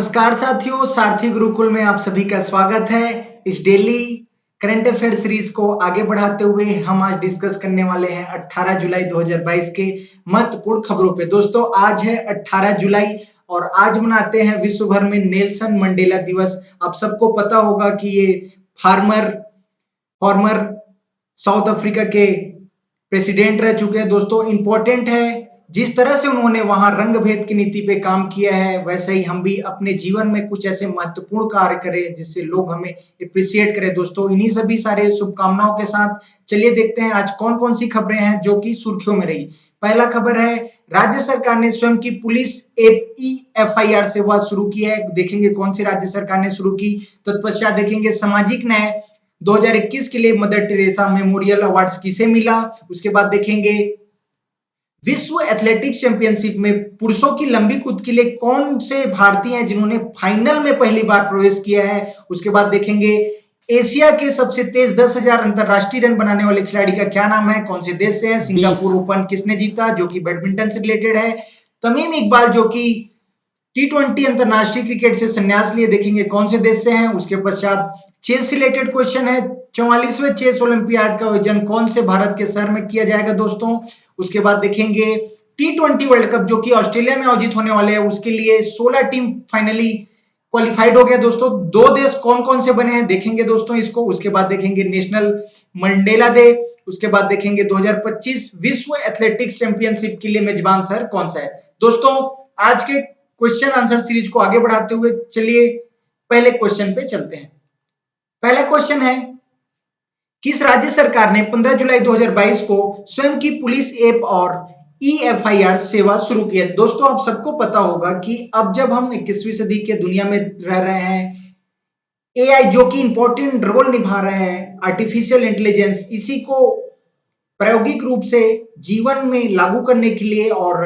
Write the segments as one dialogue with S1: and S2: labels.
S1: नमस्कार साथियों, सारथी गुरुकुल में आप सभी का स्वागत है। इस डेली करंट अफेयर सीरीज को आगे बढ़ाते हुए हम आज डिस्कस करने वाले हैं 18 जुलाई 2022 के महत्वपूर्ण खबरों पे। दोस्तों, आज है 18 जुलाई और आज मनाते हैं विश्व भर में नेल्सन मंडेला दिवस। आप सबको पता होगा कि ये फार्मर फॉर्मर साउथ अफ्रीका के प्रेसिडेंट रह चुके हैं। दोस्तों, इंपॉर्टेंट है जिस तरह से उन्होंने वहां रंग भेद की नीति पे काम किया है, वैसे ही हम भी अपने जीवन में कुछ ऐसे महत्वपूर्ण कार्य करें जिससे लोग हमें अप्रिशिएट करें। दोस्तों, इन्हीं सभी सारे शुभकामनाओं के साथ चलिए देखते हैं आज कौन कौन सी खबरें हैं जो कि सुर्खियों में रही। पहला खबर है, राज्य सरकार ने स्वयं की पुलिस एफआईआर सेवा शुरू की है। देखेंगे कौन सी राज्य सरकार ने शुरू की। तत्पश्चात देखेंगे सामाजिक न्याय 2021 के लिए मदर टेरेसा मेमोरियल अवार्ड्स किसे मिला। उसके बाद देखेंगे विश्व एथलेटिक्स चैंपियनशिप में पुरुषों की लंबी कूद के लिए कौन से भारतीय हैं जिन्होंने फाइनल में पहली बार प्रवेश किया है। उसके बाद देखेंगे एशिया के सबसे तेज 10,000 अंतरराष्ट्रीय रन बनाने वाले खिलाड़ी का क्या नाम है, कौन से देश से है। सिंगापुर ओपन किसने जीता, जो कि बैडमिंटन से रिलेटेड है। तमीम इकबाल जो कि T20 अंतरराष्ट्रीय क्रिकेट से संन्यास लिए, देखेंगे कौन से देश से हैं। उसके पश्चात चेस से रिलेटेड क्वेश्चन है, 44वें चेस ओलंपियाड का आयोजन कौन से भारत के शहर में किया जाएगा दोस्तों। उसके बाद देखेंगे T20 वर्ल्ड कप जो कि ऑस्ट्रेलिया में आयोजित होने वाले हैं, उसके लिए 16 टीम फाइनली क्वालिफाइड हो गया। दोस्तों, दो देश कौन कौन से बने हैं देखेंगे दोस्तों इसको। उसके बाद देखेंगे नेशनल मंडेला डे। उसके बाद देखेंगे 2025 विश्व एथलेटिक्स चैंपियनशिप के लिए मेजबान शहर कौन सा है। दोस्तों, आज के क्वेश्चन आंसर सीरीज को आगे बढ़ाते हुए चलिए पहले क्वेश्चन पे चलते हैं। पहला क्वेश्चन है, किस राज्य सरकार ने 15 जुलाई 2022 को स्वयं की पुलिस ऐप और ईएफआईआर सेवा शुरू की है। दोस्तों, आप सबको पता होगा कि अब जब हम 21वीं सदी के दुनिया में रह रहे हैं, एआई जो कि इंपॉर्टेंट रोल निभा रहे हैं, आर्टिफिशियल इंटेलिजेंस, इसी को प्रायोगिक रूप से जीवन में लागू करने के लिए और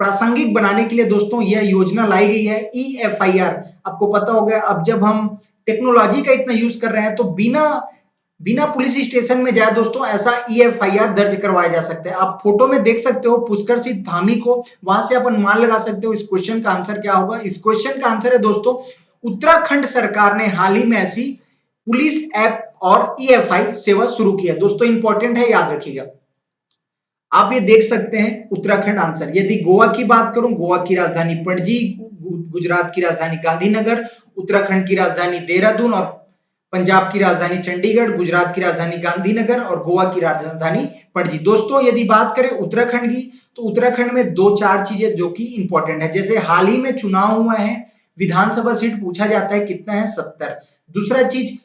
S1: प्रासंगिक बनाने के लिए दोस्तों यह योजना लाई गई है ईएफआईआर। आपको पता होगा अब जब हम टेक्नोलॉजी का इतना यूज कर रहे हैं तो बिना बिना पुलिस स्टेशन में जाए दोस्तों ऐसा ईएफआईआर दर्ज करवाया जा सकता है। आप फोटो में देख सकते हो पुष्कर सिंह धामी को, वहां से आप अनुमान लगा सकते हो इस क्वेश्चन का आंसर क्या होगा। इस क्वेश्चन का आंसर है दोस्तों, उत्तराखंड सरकार ने हाल ही में ऐसी पुलिस ऐप और ईएफआई सेवा शुरू की है। दोस्तों, इंपॉर्टेंट है, याद रखिएगा। आप ये देख सकते हैं उत्तराखंड आंसर। यदि गोवा की बात करूं, गोवा की राजधानी पणजी, गुजरात की राजधानी गांधीनगर, उत्तराखंड की राजधानी देहरादून और पंजाब की राजधानी चंडीगढ़, गुजरात की राजधानी गांधीनगर और गोवा की राजधानी पणजी। दोस्तों, यदि बात करें उत्तराखंड की तो उत्तराखंड में दो चार चीजें जो कि इंपॉर्टेंट है, जैसे हाल ही में चुनाव हुआ है, विधानसभा सीट पूछा जाता है कितना है, 70। दूसरा चीज,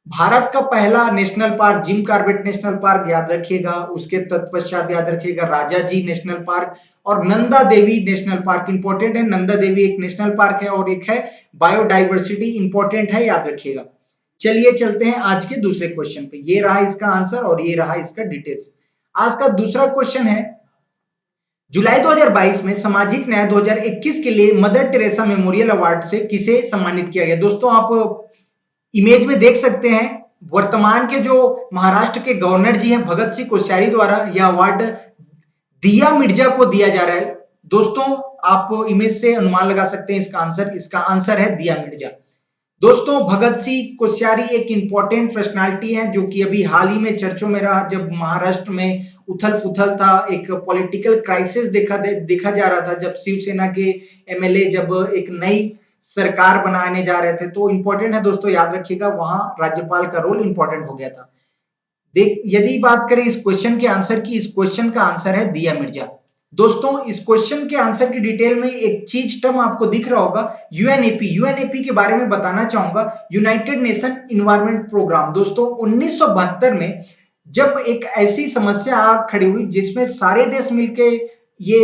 S1: भारत का पहला national park Jim Corbett national park, याद रखिएगा। उसके तत्पश्चात याद रखिएगा राजा जी नेशनल पार्क और Nanda Devi national park. Important है, नंदा देवी एक नेशनल पार्क है और एक है बायोडाइवर्सिटी, इंपॉर्टेंट है, याद रखिएगा। चलिए चलते हैं आज के दूसरे क्वेश्चन पे। ये रहा इसका आंसर और ये रहा इसका डिटेल्स। आज का दूसरा क्वेश्चन है, जुलाई 2022 में सामाजिक न्याय 2021 के लिए मदर टेरेसा मेमोरियल अवार्ड से किसे सम्मानित किया गया। दोस्तों, आप इमेज में देख सकते हैं वर्तमान के जो महाराष्ट्र के गवर्नर जी हैं भगत सिंह कोश्यारी द्वारा यह अवार्ड दिया मिर्जा को दिया जा रहा है। दोस्तों, आप इमेज से अनुमान लगा सकते हैं इसका आंसर है दिया मिर्जा। दोस्तों, भगत सिंह कोश्यारी एक इंपॉर्टेंट पर्सनालिटी है जो कि अभी हाल ही में चर्चों में रहा, जब महाराष्ट्र में उथल पुथल था, एक पॉलिटिकल क्राइसिस देखा जा रहा था, जब शिवसेना के एमएलए जब एक नई सरकार बनाने जा रहे थे। तो इंपॉर्टेंट है दोस्तों, याद रखिएगा, वहां राज्यपाल का रोल इंपॉर्टेंट हो गया था। यदि बात करें इस क्वेश्चन के आंसर की, इस क्वेश्चन का आंसर है दिया मिर्जा। दोस्तों, इस क्वेश्चन के आंसर की डिटेल में एक चीज टर्म आपको दिख रहा होगा, यूएनईपी के बारे में बताना चाहूंगा, यूनाइटेड नेशन इन्वायरमेंट प्रोग्राम। दोस्तों, 1972 में जब एक ऐसी समस्या खड़ी हुई जिसमें सारे देश मिलके ये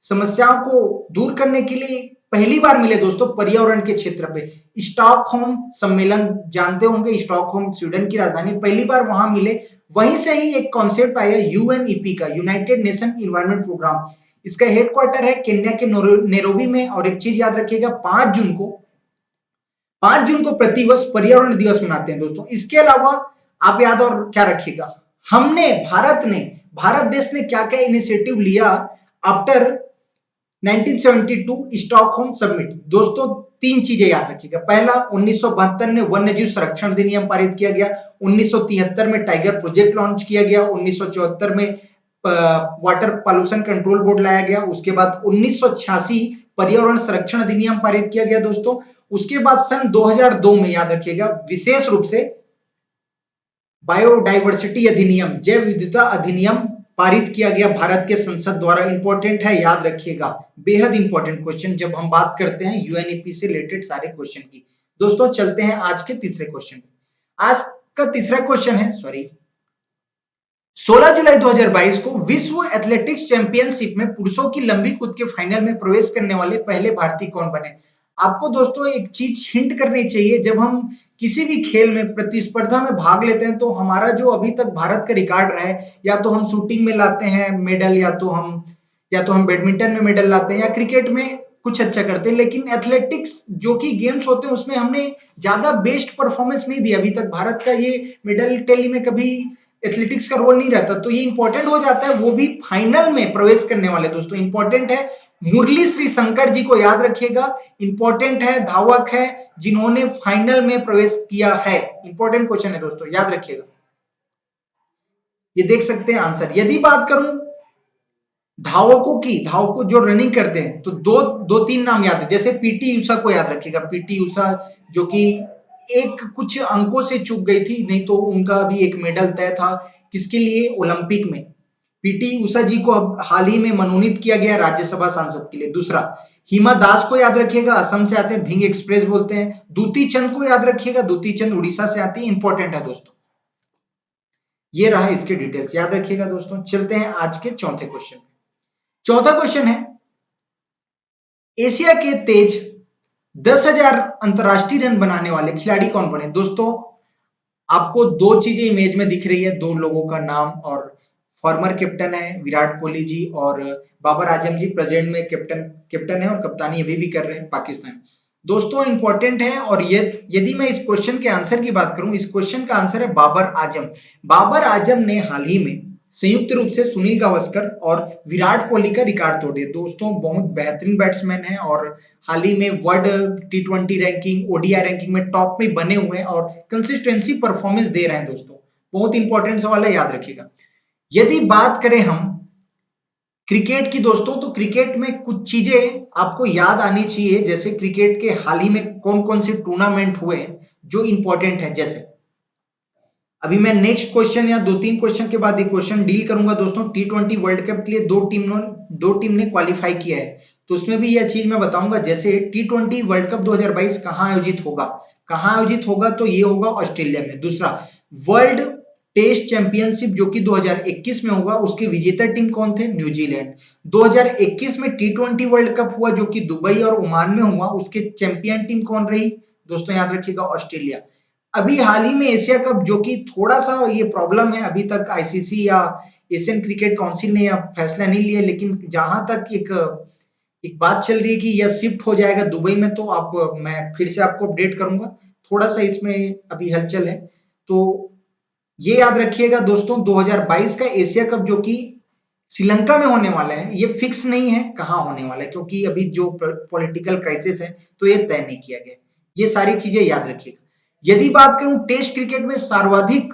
S1: समस्याओं को दूर करने के लिए पहली बार मिले दोस्तों पर्यावरण के क्षेत्र पे, स्टॉकहोम सम्मेलन जानते होंगे, स्टॉकहोम स्वीडन की राजधानी, पहली बार वहां मिले। वहीं से ही एक कॉन्सेप्ट आया यूएनईपी का, यूनाइटेड नेशन इन्वायरमेंट प्रोग्राम। इसका हेडक्वार्टर है केन्या के नैरोबी में। और एक चीज याद रखिएगा, 5 जून को प्रतिवर्ष पर्यावरण दिवस मनाते हैं दोस्तों। इसके अलावा आप याद और क्या रखिएगा, भारत देश ने क्या क्या इनिशिएटिव लिया आफ्टर 1972 स्टॉकहोम समिट। दोस्तों तीन चीजें याद रखिएगा। पहला, 1972 में वन्यजीव संरक्षण अधिनियम पारित किया गया। 1973 में टाइगर प्रोजेक्ट लॉन्च किया गया। 1974 में वाटर पॉल्यूशन कंट्रोल बोर्ड लाया गया। उसके बाद 1986 पर्यावरण संरक्षण अधिनियम पारित किया गया दोस्तों। उसके बाद सन 2002 में याद रखिएगा विशेष रूप से बायोडाइवर्सिटी अधिनियम, जैव विविधता अधिनियम पारित किया गया भारत के संसद द्वारा। इंपॉर्टेंट है, याद रखिएगा, बेहद इंपॉर्टेंट क्वेश्चन जब हम बात करते हैं यूएनईपी से रिलेटेड सारे क्वेश्चन की। दोस्तों चलते हैं आज के तीसरे क्वेश्चन। आज का तीसरा क्वेश्चन है 16 जुलाई 2022 को विश्व एथलेटिक्स चैंपियनशिप में पुरुषों की लंबी कूद के फाइनल में प्रवेश करने वाले पहले भारतीय कौन बने। आपको दोस्तों एक चीज हिंट करनी चाहिए, जब हम किसी भी खेल में प्रतिस्पर्धा में भाग लेते हैं तो हमारा जो अभी तक भारत का रिकॉर्ड रहा है, या तो हम शूटिंग में लाते हैं मेडल, या तो हम बैडमिंटन में मेडल लाते हैं, या क्रिकेट में कुछ अच्छा करते हैं, लेकिन एथलेटिक्स जो कि गेम्स होते हैं उसमें हमने ज्यादा बेस्ट परफॉर्मेंस नहीं दिया अभी तक। भारत का ये मेडल टैली में कभी एथलेटिक्स का रोल नहीं रहता, तो ये इंपॉर्टेंट हो जाता है, वो भी फाइनल में प्रवेश करने वाले। दोस्तों इंपॉर्टेंट है, मुरली श्री शंकर जी को याद रखिएगा। इंपॉर्टेंट है, धावक है जिन्होंने फाइनल में प्रवेश किया है। इंपॉर्टेंट क्वेश्चन है दोस्तों, याद रखिएगा। ये देख सकते हैं आंसर। यदि बात करूं धावकों की, धावकों जो रनिंग करते हैं, तो दो तीन नाम याद है। जैसे पीटी उषा को याद रखिएगा। पीटी उषा जो कि एक कुछ अंकों से चूक गई थी, नहीं तो उनका भी एक मेडल तय था। किसके लिए? ओलंपिक में। पीटी उषा जी को अब हाल ही में मनोनीत किया गया राज्यसभा सांसद के लिए। दूसरा, हिमा दास को याद रखिएगा, असम से आते हैं, भिंग एक्सप्रेस बोलते हैं। दूती चंद को याद रखिएगा, दूती चंद उड़ीसा से आती है। इंपॉर्टेंट है दोस्तों, ये रहा इसके डिटेल्स, याद रखिएगा दोस्तों। चलते हैं आज के चौथे क्वेश्चन। चौथा क्वेश्चन है, एशिया के तेज 10,000 अंतरराष्ट्रीय रन बनाने वाले खिलाड़ी कौन बने। दोस्तों आपको दो चीजें इमेज में दिख रही है, दो लोगों का नाम, और फॉर्मर कैप्टन है विराट कोहली जी, और बाबर आजम जी प्रेजेंट में कैप्टन है और कप्तानी अभी भी कर रहे हैं पाकिस्तान। दोस्तों इंपॉर्टेंट है, और ये यदि मैं इस क्वेश्चन के आंसर की बात करूं, इस क्वेश्चन का आंसर है बाबर आजम। बाबर आजम ने हाल ही में संयुक्त रूप से सुनील गावस्कर और विराट कोहली का रिकॉर्ड तोड़ दिया। दोस्तों बहुत बेहतरीन बैट्समैन है, और हाल ही में वर्ल्ड टी20 रैंकिंग, ओडीआई रैंकिंग में टॉप में बने हुए हैं, और कंसिस्टेंसी परफॉर्मेंस दे रहे हैं। दोस्तों बहुत इंपॉर्टेंट सवाल है, याद रखिएगा। यदि बात करें हम क्रिकेट की दोस्तों, तो क्रिकेट में कुछ चीजें आपको याद आनी चाहिए। जैसे क्रिकेट के हाल ही में कौन कौन से टूर्नामेंट हुए जो इंपॉर्टेंट है। जैसे अभी मैं नेक्स्ट क्वेश्चन या दो तीन क्वेश्चन के बाद एक क्वेश्चन डील करूंगा दोस्तों। टी20 वर्ल्ड कप के लिए दो टीम ने क्वालिफाई किया है, तो उसमें भी यह चीज मैं बताऊंगा। जैसे टी20 वर्ल्ड कप 2022 कहां आयोजित होगा, तो ये होगा ऑस्ट्रेलिया में। दूसरा, वर्ल्ड टेस्ट चैंपियनशिप जो कि 2021 में होगा, उसके विजेता टीम कौन थे? न्यूजीलैंड। 2021 में टी20 वर्ल्ड कप हुआ जो कि दुबई और ओमान में हुआ, उसके चैंपियन टीम कौन रही? दोस्तों याद रखिएगा, ऑस्ट्रेलिया। अभी हाल ही में एशिया कप, जो कि थोड़ा सा ये प्रॉब्लम है, अभी तक आईसीसी या एशियन क्रिकेट काउंसिल ने फैसला नहीं लिया, लेकिन जहां तक एक बात चल रही है कि यह शिफ्ट हो जाएगा दुबई में, तो मैं फिर से आपको अपडेट करूंगा। थोड़ा सा इसमें अभी हलचल है, तो ये याद रखिएगा दोस्तों। 2022 का एशिया कप जो कि श्रीलंका में होने वाला है, ये फिक्स नहीं है कहाँ होने वाला है, क्योंकि अभी जो पॉलिटिकल क्राइसिस है, तो ये तय नहीं किया गया। ये सारी चीजें याद रखिएगा। यदि बात करूं टेस्ट क्रिकेट में सर्वाधिक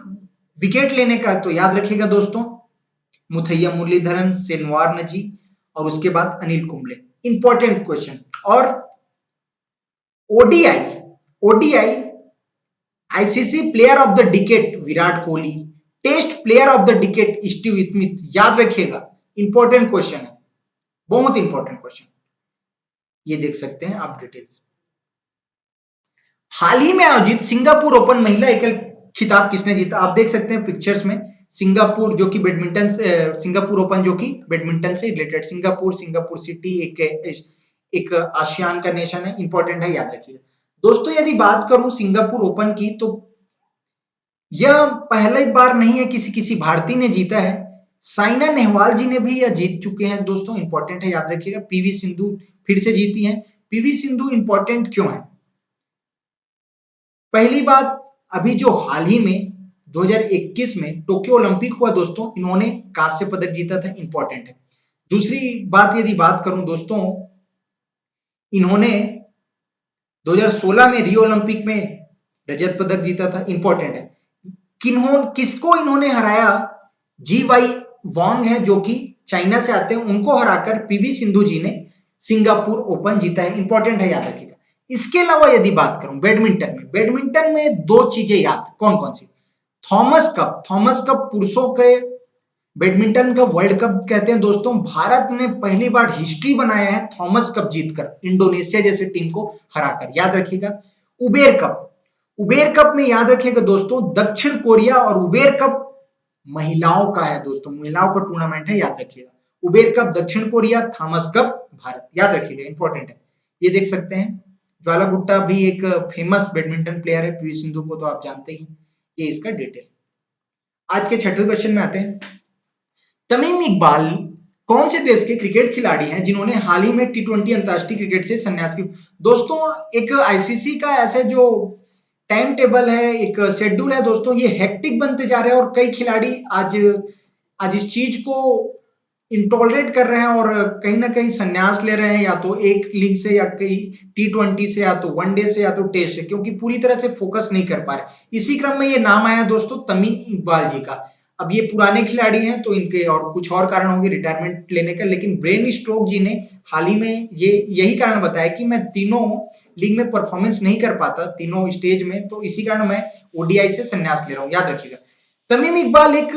S1: विकेट लेने का, तो याद रखिएगा दोस्तों, मुथैया मुरलीधरन, शेनवार नजी, और उसके बाद अनिल कुंबले। Important question. और ODI ODI ICC player of the decade Virat Kohli, test player of the decade Steve Smith, याद रखिएगा। इंपॉर्टेंट क्वेश्चन है, बहुत इंपॉर्टेंट क्वेश्चन। ये देख सकते हैं आप डिटेल्स। हाल ही में आयोजित सिंगापुर ओपन महिला एकल खिताब किसने जीता? आप देख सकते हैं पिक्चर्स में, सिंगापुर जो कि बैडमिंटन से, सिंगापुर ओपन जो कि बैडमिंटन से रिलेटेड। सिंगापुर सिटी एक आसियान का नेशन है। इंपॉर्टेंट है, याद रखिए दोस्तों। यदि बात करूं सिंगापुर ओपन की, तो यह पहली बार नहीं है किसी भारतीय ने जीता है। साइना नेहवाल जी ने भी यह जीत चुके हैं दोस्तों। इंपॉर्टेंट है, याद रखिएगा। पीवी सिंधु फिर से जीती हैं। पीवी सिंधु इंपॉर्टेंट क्यों है? पहली बात, अभी जो हाल ही में 2021 में टोक्यो ओलंपिक हुआ दोस्तों, इन्होंने कांस्य पदक जीता था। इंपॉर्टेंट है। दूसरी बात यदि बात करूं दोस्तों, इन्होंने 2016 में रियो ओलंपिक में रजत पदक जीता था, इंपॉर्टेंट है। किसको इन्होंने हराया? जी वाई वांग है जो कि चाइना से आते हैं, उनको हराकर पीवी सिंधु जी ने सिंगापुर ओपन जीता है, इंपॉर्टेंट है, याद रखिएगा। इसके अलावा यदि बात करूं बैडमिंटन में दो चीजें याद, कौन कौन सी? थॉमस कप पुरुषों के बैडमिंटन का वर्ल्ड कप कहते हैं दोस्तों। भारत ने पहली बार हिस्ट्री बनाया है थॉमस कप जीतकर इंडोनेशिया जैसे टीम को हराकर, याद रखिएगा। उबेर कप में याद रखिएगा दोस्तों, दक्षिण कोरिया और उबेर कप महिलाओं का है दोस्तों, महिलाओं का टूर्नामेंट है, याद रखिएगा। उबेर कप दक्षिण कोरिया, थॉमस कप भारत, याद रखिएगा, इंपॉर्टेंट है। ये देख सकते हैं, ज्वाला गुट्टा भी एक फेमस बैडमिंटन प्लेयर है, पीवी सिंधु को तो आप जानते ही। ये इसका डिटेल। आज के छठवें क्वेश्चन में आते हैं। तमीम इकबाल कौन से देश के क्रिकेट खिलाड़ी हैं जिन्होंने हाल ही में टी20 अंतर्राष्ट्रीय क्रिकेट से संन्यास की? दोस्तों, एक आईसीसी का ऐसे जो टाइम टेबल है, एक शेड्यूल है दोस्तों, ये हेक्टिक बनते जा रहे हैं और कई खिलाड़ी आज इस चीज को इंटॉलरेट कर रहे हैं और कहीं ना कहीं संन्यास ले रहे हैं, या तो एक लीग से, या कहीं टी20 से, या तो वनडे से, या तो टेस्ट से, क्योंकि पूरी तरह से फोकस नहीं कर पा रहे। इसी क्रम में ये नाम आया दोस्तों तमीम इकबाल जी का। अब ये पुराने खिलाड़ी हैं तो इनके और कुछ और कारण होंगे रिटायरमेंट लेने का, लेकिन ब्रेन स्ट्रोक जी ने हाल ही में ये यही कारण बताया कि मैं तीनों लीग में परफॉर्मेंस नहीं कर पाता, तीनों स्टेज में, तो इसी कारण मैं ओडीआई से संन्यास ले रहा हूं, याद रखिएगा। तमीम इकबाल एक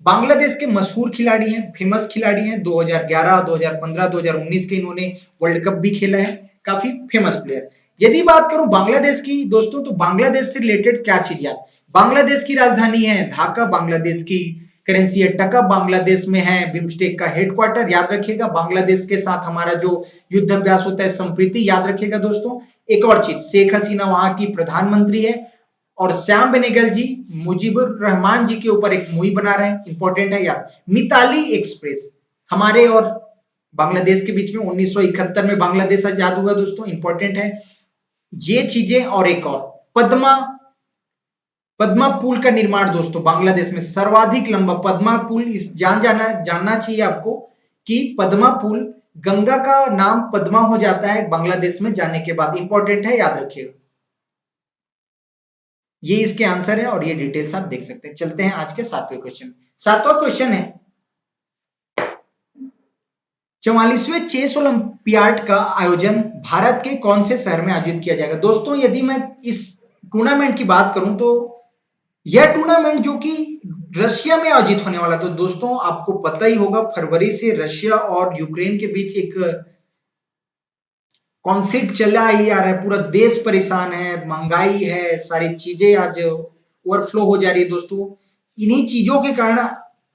S1: बांग्लादेश के मशहूर खिलाड़ी हैं, फेमस खिलाड़ी हैं। 2011, 2015, 2019 के इन्होंने वर्ल्ड कप भी खेला है, काफी फेमस प्लेयर। यदि बात करूं बांग्लादेश की दोस्तों, तो बांग्लादेश से रिलेटेड क्या चीज याद? बांग्लादेश की राजधानी है ढाका, बांग्लादेश की करेंसी है टका, बांग्लादेश में है बिम्स्टेक का हेडक्वार्टर, याद रखिएगा। बांग्लादेश के साथ हमारा जो युद्ध अभ्यास होता है संप्रीति, याद रखिएगा दोस्तों। एक और चीज, शेख हसीना वहां की प्रधानमंत्री है, और श्याम बेनेगल जी मुजीबुर रहमान जी के ऊपर एक मूवी बना रहे हैं, इंपॉर्टेंट है याद। मिताली एक्सप्रेस हमारे और बांग्लादेश के बीच में 1971 में बांग्लादेश आजाद हुआ दोस्तों, इंपॉर्टेंट है ये चीजें। और एक और पद्मा पुल का निर्माण दोस्तों, बांग्लादेश में सर्वाधिक लंबा पद्मा पुल, इस जानना चाहिए आपको कि पद्मा पुल, गंगा का नाम पद्मा हो जाता है बांग्लादेश में जाने के बाद, इंपॉर्टेंट है, याद रखिएगा। ये इसके आंसर है और ये डिटेल्स आप देख सकते हैं। चलते हैं आज के सातवें क्वेश्चन। सातवां क्वेश्चन है, 44वें चेस ओलंपियाड का आयोजन भारत के कौन से शहर में आयोजित किया जाएगा? दोस्तों, यदि मैं इस टूर्नामेंट की बात करूं तो यह टूर्नामेंट जो कि रशिया में आयोजित होने वाला, तो दोस्तों आपको पता ही होगा फरवरी से रशिया और यूक्रेन के बीच एक कॉन्फ्लिक्ट चला ही आ रहा है, पूरा देश परेशान है, महंगाई है, सारी चीजें आज ओवरफ्लो हो जा रही है दोस्तों। इन्हीं चीजों के कारण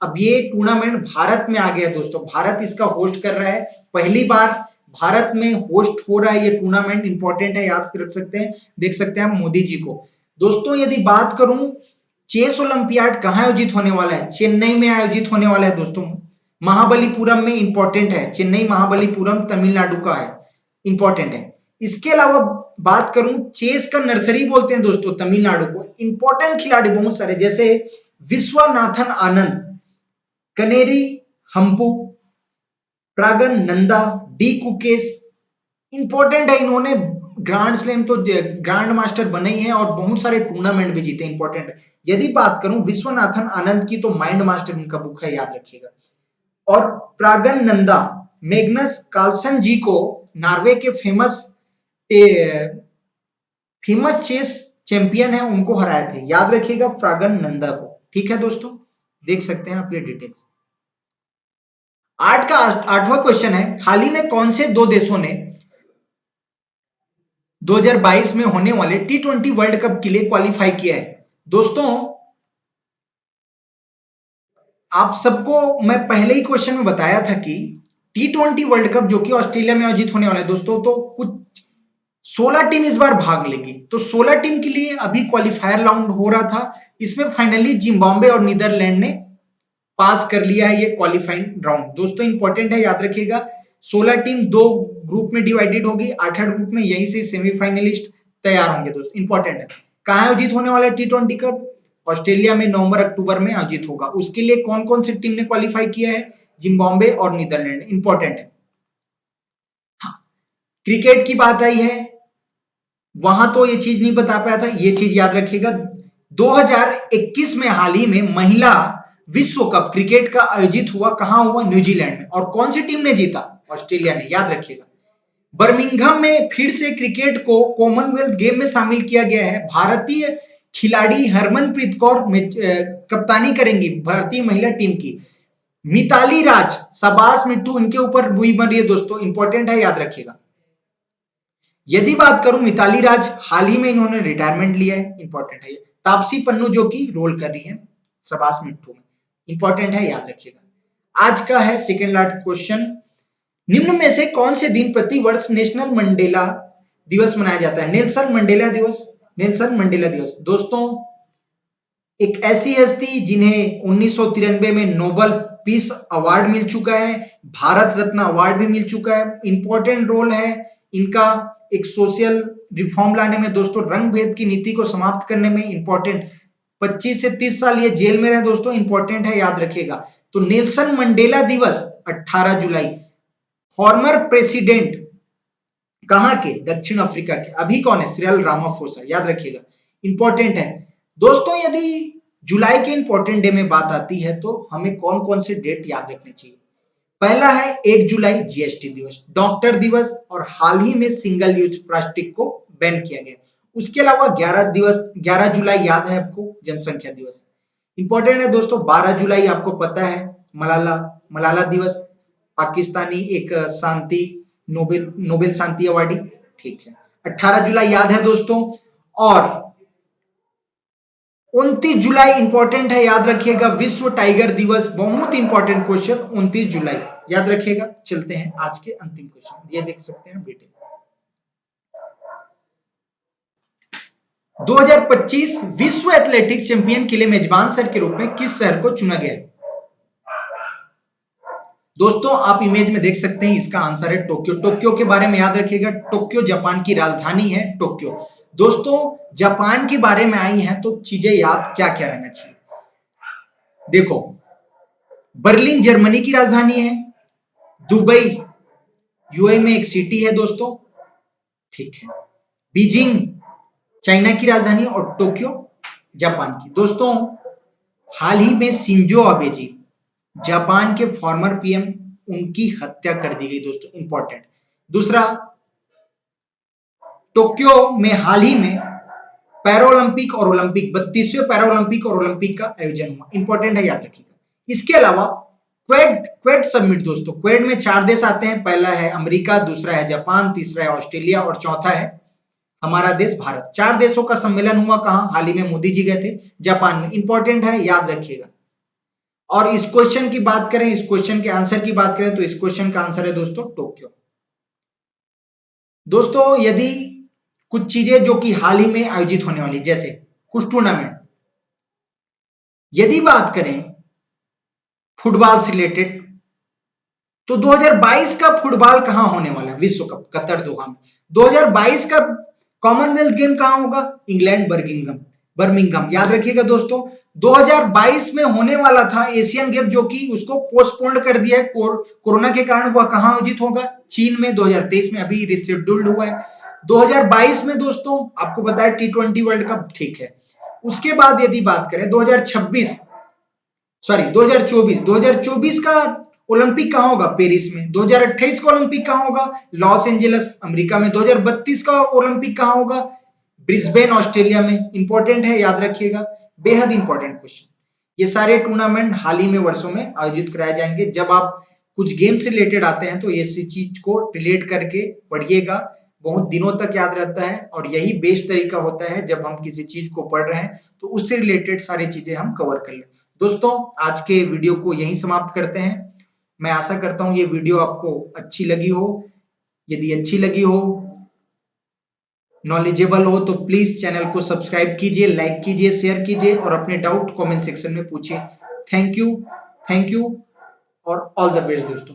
S1: अब ये टूर्नामेंट भारत में आ गया है दोस्तों, भारत इसका होस्ट कर रहा है, पहली बार भारत में होस्ट हो रहा है ये टूर्नामेंट, इंपॉर्टेंट है, याद रख सकते हैं, देख सकते हैं आप मोदी जी को। दोस्तों, यदि बात करूं चेस ओलंपियाड कहां आयोजित होने वाला है? चेन्नई में आयोजित होने वाला है दोस्तों, महाबलीपुरम में, इंपॉर्टेंट है, चेन्नई महाबलीपुरम तमिलनाडु का है, इंपॉर्टेंट है। इसके अलावा बात करूं, चेस का नर्सरी बोलते हैं दोस्तों तमिलनाडु को, इंपॉर्टेंट खिलाड़ी बहुत सारे, जैसे विश्वनाथन आनंद, कनेरी हम्पू, प्रागन नंदा, डी कुकेश, इंपॉर्टेंट है, इन्होंने ग्रांड स्लैम तो ग्रांड मास्टर बने ही हैं और बहुत सारे टूर्नामेंट भी जीते, इंपॉर्टेंट है। यदि बात करूं विश्वनाथन आनंद की, तो माइंड मास्टर उनका बुक है, याद रखिएगा। और प्रागन नंदा, मैग्नस कार्लसन जी को नॉर्वे के फेमस चेस चैंपियन है, उनको हराए थे, याद रखिएगा प्रागन नंदा को, ठीक है दोस्तों, देख सकते हैं आप ये डिटेल्स। आठवां क्वेश्चन है, हाल ही में कौन से दो देशों ने 2022 में होने वाले टी20 वर्ल्ड कप के लिए क्वालिफाई किया है? दोस्तों, आप सबको मैं पहले ही क्वेश्चन में बताया था कि टी20 वर्ल्ड कप जो कि ऑस्ट्रेलिया में आयोजित होने वाला है दोस्तों, तो कुछ 16 टीम इस बार भाग लेगी, तो 16 टीम के लिए अभी क्वालिफायर राउंड हो रहा था, इसमें फाइनली जिम्बाब्वे और नीदरलैंड ने पास कर लिया है ये क्वालिफाइंग राउंड दोस्तों, इंपॉर्टेंट है, याद रखिएगा। 16 टीम दो ग्रुप में डिवाइडेड होगी, 8-8 ग्रुप में, यहीं से सेमीफाइनलिस्ट तैयार होंगे दोस्तों, इंपॉर्टेंट है। कहां आयोजित होने वाला है टी20 कप? ऑस्ट्रेलिया में नवंबर अक्टूबर में आयोजित होगा। उसके लिए कौन कौन सी टीम ने क्वालिफाई किया है? जिम्बाब्वे और नीदरलैंड। इंपॉर्टेंट है। हाँ, क्रिकेट की बात आई है, वहां तो ये चीज नहीं बता पाया था, ये चीज याद रखिएगा। 2021 में हाल ही में महिला विश्व कप क्रिकेट का आयोजित हुआ, कहां हुआ? न्यूजीलैंड में। और कौन सी टीम ने जीता? ऑस्ट्रेलिया ने, याद रखिएगा। बर्मिंघम में फिर से क्रिकेट को कॉमनवेल्थ गेम में शामिल किया गया है। भारतीय खिलाड़ी हरमनप्रीत कौर कप्तानी करेंगी भारतीय महिला टीम की। मिताली राज, शाबाश मिट्टू, इनके ऊपर बुई बन रही है दोस्तों, इंपॉर्टेंट है, याद रखिएगा। यदि बात करूं मिताली राज, हाल ही में इन्होंने रिटायरमेंट लिया है, इंपॉर्टेंट है। तापसी पन्नू जो कि रोल कर रही है, शाबाश मिट्टू में, इंपॉर्टेंट है, याद रखिएगा। आज का है सेकेंड लास्ट क्वेश्चन। निम्न में से कौन से दिन प्रति वर्ष नेशनल मंडेला दिवस मनाया जाता है? नेल्सन मंडेला दिवस। नेल्सन मंडेला दिवस दोस्तों एक ऐसी हस्ती जिन्हें 1993 में नोबेल पीस अवार्ड मिल चुका है, भारत रत्न अवार्ड भी मिल चुका है। इंपॉर्टेंट रोल है इनका एक सोशल रिफॉर्म लाने में दोस्तों, रंग भेद की नीति को समाप्त करने में। इंपॉर्टेंट 25 से 30 साल ये जेल में रहे दोस्तों, इंपॉर्टेंट है, याद रखिएगा। तो नेल्सन मंडेला दिवस 18 जुलाई। फॉर्मर प्रेसिडेंट कहां के? दक्षिण अफ्रीका के। अभी कौन है? सिरिल रामाफोसा, याद रखिएगा, इंपॉर्टेंट है दोस्तों। यदि जुलाई के इंपॉर्टेंट डे में बात आती है तो हमें कौन कौन से डेट याद रखने चाहिए? पहला है 1 जुलाई जीएसटी दिवस, डॉक्टर दिवस, और हाल ही में सिंगल यूज प्लास्टिक को बैन किया गया। उसके अलावा 11 जुलाई याद है आपको, जनसंख्या दिवस, इंपॉर्टेंट है दोस्तों। 12 जुलाई आपको पता है मलाला दिवस, पाकिस्तानी एक शांति नोबेल शांति अवार्डी, ठीक है। 18 जुलाई याद है दोस्तों। और 29 जुलाई इंपॉर्टेंट है, याद रखिएगा, विश्व टाइगर दिवस। बहुत इंपॉर्टेंट क्वेश्चन, 29 जुलाई याद रखिएगा। चलते हैं आज के अंतिम क्वेश्चन, ये देख सकते हैं बेटे। 2025 विश्व एथलेटिक्स चैंपियन के लिए मेजबान शहर के रूप में किस शहर को चुना गया है? दोस्तों आप इमेज में देख सकते हैं, इसका आंसर है टोक्यो। टोक्यो के बारे में याद रखिएगा, टोक्यो जापान की राजधानी है, टोक्यो। दोस्तों जापान के बारे में आई है तो चीजें याद क्या क्या रहना चाहिए? देखो, बर्लिन जर्मनी की राजधानी है, दुबई यूएई में एक सिटी है दोस्तों, ठीक है। बीजिंग चाइना की राजधानी और टोक्यो जापान की। दोस्तों हाल ही में शिंजो आबे जी, जापान के फॉर्मर पीएम, उनकी हत्या कर दी गई दोस्तों, इंपॉर्टेंट। दूसरा, टोक्यो में हाल ही में पैरालंपिक और ओलंपिक 32वें पैरालंपिक और ओलंपिक का आयोजन हुआ, इंपॉर्टेंट है, याद रखिएगा। इसके अलावा क्वेड समिट दोस्तों, क्वेड में 4 देश आते हैं, पहला है अमेरिका, दूसरा है जापान, तीसरा है ऑस्ट्रेलिया और चौथा है हमारा देश भारत। 4 देशों का सम्मेलन हुआ, कहां? हाल ही में मोदी जी गए थे जापान में, इंपॉर्टेंट है, याद रखिएगा। और इस क्वेश्चन की बात करें, इस क्वेश्चन के आंसर की बात करें तो इस क्वेश्चन का आंसर है दोस्तों टोक्यो। दोस्तों यदि कुछ चीजें जो कि हाल ही में आयोजित होने वाली, जैसे कुछ टूर्नामेंट, यदि बात करें फुटबॉल से रिलेटेड तो 2022 का फुटबॉल कहां होने वाला है? विश्व कप कतर दोहा में। 2022 का कॉमनवेल्थ गेम कहां होगा? इंग्लैंड बर्मिंघम, याद रखिएगा दोस्तों। 2022 में होने वाला था एशियन गेम, जो कि उसको पोस्टपोन्ड कर दिया है कोरोना के कारण। वह कहां आयोजित होगा? चीन में। 2023 में अभी रिशेड्यूल्ड हुआ है। 2022 में दोस्तों आपको पता है T20 वर्ल्ड कप, ठीक है। उसके बाद यदि बात करें 2024 का ओलंपिक कहां होगा? पेरिस में। 2028 का ओलंपिक कहां होगा? लॉस एंजलिस अमेरिका में। 2032 का ओलंपिक कहां होगा? ब्रिस्बेन ऑस्ट्रेलिया में, इंपॉर्टेंट है, याद रखिएगा, बेहद इंपॉर्टेंट क्वेश्चन। ये सारे टूर्नामेंट हाल ही में वर्षों में आयोजित कराए जाएंगे। जब आप कुछ गेम से रिलेटेड आते हैं तो इसी चीज को रिलेट करके पढ़िएगा, बहुत दिनों तक याद रहता है। और यही बेस्ट तरीका होता है, जब हम किसी चीज को पढ़ रहे हैं तो उससे रिलेटेड सारी चीजें हम कवर कर लें। दोस्तों आज के वीडियो को यहीं समाप्त करते हैं। मैं आशा करता हूं ये वीडियो आपको अच्छी लगी हो। यदि अच्छी लगी हो, नॉलेजेबल हो, तो प्लीज चैनल को सब्सक्राइब कीजिए, लाइक कीजिए, शेयर कीजिए और अपने डाउट कमेंट सेक्शन में पूछिए। थैंक यू और ऑल द बेस्ट दोस्तों।